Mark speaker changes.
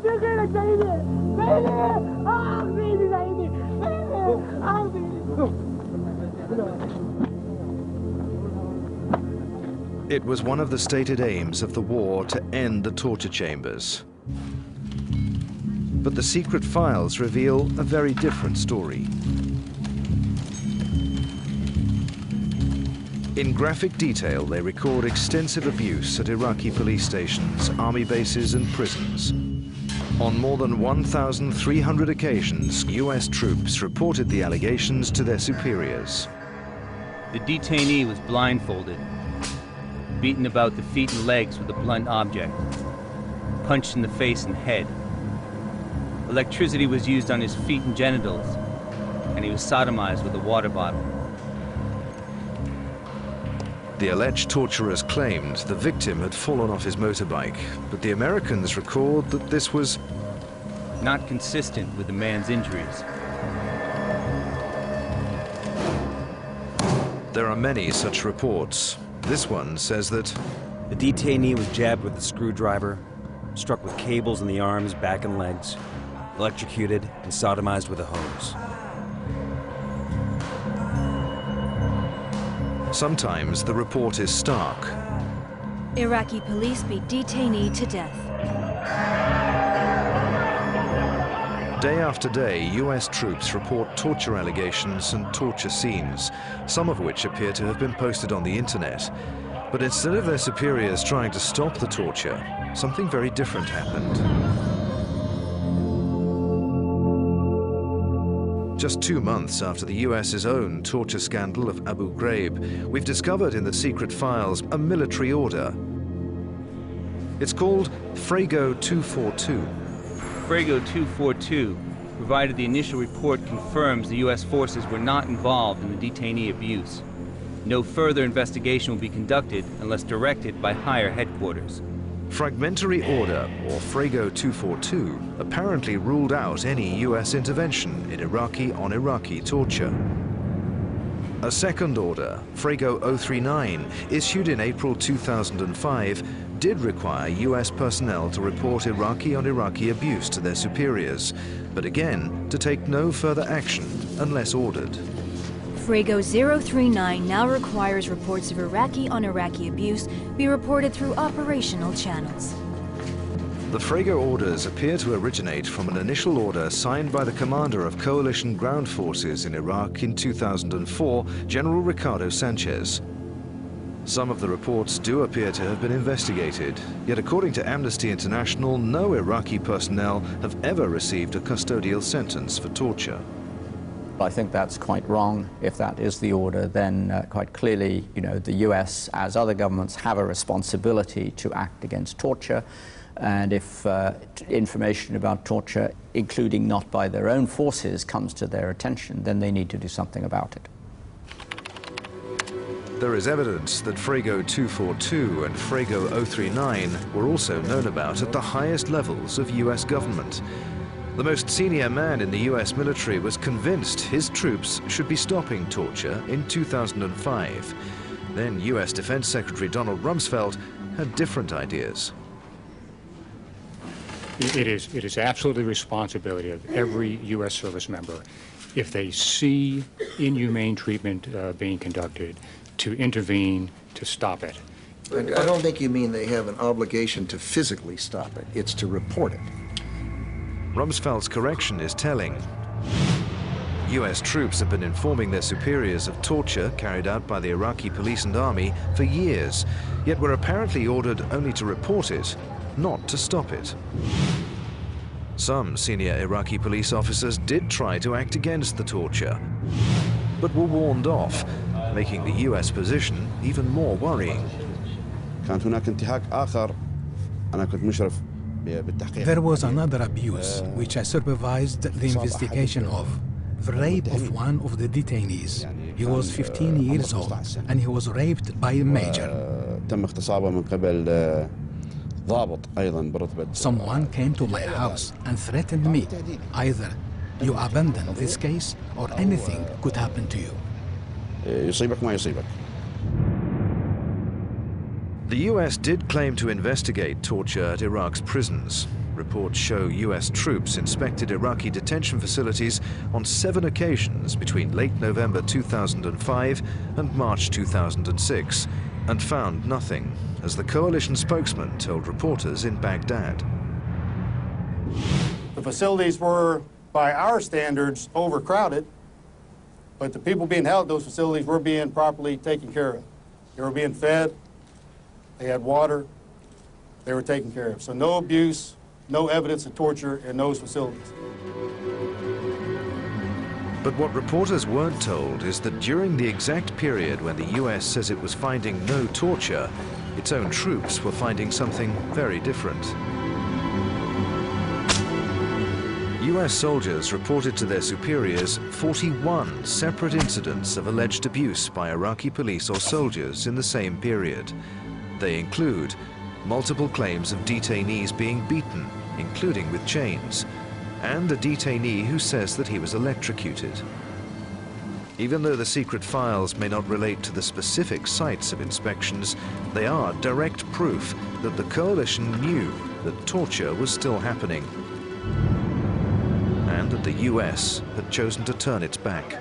Speaker 1: It was one of the stated aims of the war to end the torture chambers. But the secret files reveal a very different story. In graphic detail, they record extensive abuse at Iraqi police stations, army bases and prisons. On more than 1,300 occasions, US troops reported the allegations to their superiors.
Speaker 2: The detainee was blindfolded, beaten about the feet and legs with a blunt object, punched in the face and head. Electricity was used on his feet and genitals, and he was sodomized with a water bottle.
Speaker 1: The alleged torturers claimed the victim had fallen off his motorbike, but the Americans record that this was
Speaker 2: not consistent with the man's injuries.
Speaker 1: There are many such reports. This one says that
Speaker 3: the detainee was jabbed with a screwdriver, struck with cables in the arms, back, and legs, electrocuted, and sodomized with a hose.
Speaker 1: Sometimes the report is stark.
Speaker 4: Iraqi police beat detainee to death.
Speaker 1: Day after day, US troops report torture allegations and torture scenes, some of which appear to have been posted on the internet. But instead of their superiors trying to stop the torture, something very different happened. Just 2 months after the US's own torture scandal of Abu Ghraib, we've discovered in the secret files a military order. It's called Frago 242.
Speaker 2: Frago 242, provided the initial report confirms the US forces were not involved in the detainee abuse. No further investigation will be conducted unless directed by higher headquarters.
Speaker 1: Fragmentary Order, or Frago 242, apparently ruled out any US intervention in Iraqi-on-Iraqi torture. A second order, Frago 039, issued in April 2005, did require US personnel to report Iraqi-on-Iraqi abuse to their superiors, but again, to take no further action unless ordered.
Speaker 4: Frago 039 now requires reports of Iraqi-on-Iraqi abuse be reported through operational channels.
Speaker 1: The Frago orders appear to originate from an initial order signed by the commander of coalition ground forces in Iraq in 2004, General Ricardo Sanchez. Some of the reports do appear to have been investigated, yet according to Amnesty International, no Iraqi personnel have ever received a custodial sentence for torture.
Speaker 5: I think that's quite wrong. If that is the order, then quite clearly, the US, as other governments, have a responsibility to act against torture. And if information about torture, including not by their own forces, comes to their attention, then they need to do something about it.
Speaker 1: There is evidence that Frago 242 and Frago 039 were also known about at the highest levels of US government. The most senior man in the US military was convinced his troops should be stopping torture in 2005. Then US Defense Secretary Donald Rumsfeld had different ideas.
Speaker 6: It is absolutely the responsibility of every US service member, if they see inhumane treatment being conducted, to intervene, to stop it.
Speaker 7: I don't think you mean they have an obligation to physically stop it. It's to report it.
Speaker 1: Rumsfeld's correction is telling. US troops have been informing their superiors of torture carried out by the Iraqi police and army for years, yet were apparently ordered only to report it, not to stop it. Some senior Iraqi police officers did try to act against the torture, but were warned off, making the US position even more worrying.
Speaker 8: There was another abuse, which I supervised the investigation of. The rape of one of the detainees. He was 15 years old, and he was raped by a major. Someone came to my house and threatened me. Either you abandon this case, or anything could happen to you.
Speaker 1: The US did claim to investigate torture at Iraq's prisons, Reports show US troops inspected Iraqi detention facilities on 7 occasions between late November 2005 and March 2006, and found nothing, as the coalition spokesman told reporters in Baghdad.
Speaker 9: The facilities were, by our standards, overcrowded, but the people being held at those facilities were being properly taken care of. They were being fed, they had water, they were taken care of. So no abuse, no evidence of torture in those facilities.
Speaker 1: But what reporters weren't told is that during the exact period when the US says it was finding no torture, its own troops were finding something very different. US soldiers reported to their superiors 41 separate incidents of alleged abuse by Iraqi police or soldiers in the same period. They include multiple claims of detainees being beaten, including with chains, and a detainee who says that he was electrocuted. Even though the secret files may not relate to the specific sites of inspections, they are direct proof that the coalition knew that torture was still happening, and that the US had chosen to turn its back.